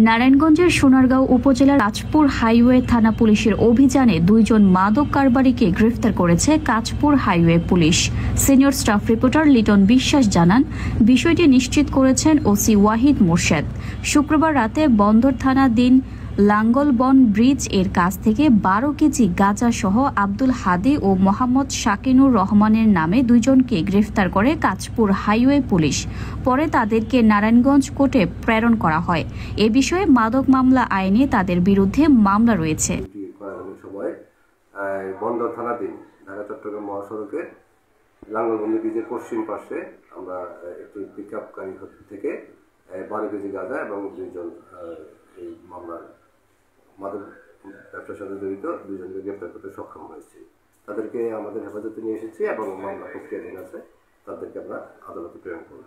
নারায়ণগঞ্জের সোনারগাঁও উপজেলার কাঁচপুর হাইওয়ে থানা পুলিশের অভিযানে 2 জন মাদক কারবারিকে গ্রেফতার করেছে Kanchpur highway police. Senior staff reporter Liton বিশ্বাস জানান, বিষয়টি নিশ্চিত করেছেন ওসি ওয়াহিদ মোর্শেদ। শুক্রবার রাতে বন্দর থানাধীন লাঙ্গলবন ব্রিজ এর কাছ থেকে 12 কেজি গাঁজা সহ আব্দুল হাদি ও মোহাম্মদ শাকিনুর রহমানের নামে 2 জনকে গ্রেফতার করে কাঁচপুর হাইওয়ে পুলিশ। পরে তাদেরকে নারায়ণগঞ্জ কোর্টে প্রেরণ করা হয়। এ বিষয়ে মাদক মামলা আইনে তাদের বিরুদ্ধে মামলা রয়েছে। বন্দর থানাধীন ঢাকা চট্টগ্রাম মহাসড়কের লাঙ্গলবন ব্রিজের পশ্চিম পাশে আমরা একটি পিকআপ গাড়ি থেকে 12 কেজি গাঁজা এবং 2 জন এই মামলার মাদক ব্যবসার সাথে জড়িত 2 জনকে গ্রেফতার করতে সক্ষম হয়েছি। তাদেরকে আমাদের হেফাজতে নিয়ে এসেছি এবং মামলা প্রক্রিয়াধীন আছে, তাদেরকে আমরা আদালতে প্রেরণ করব।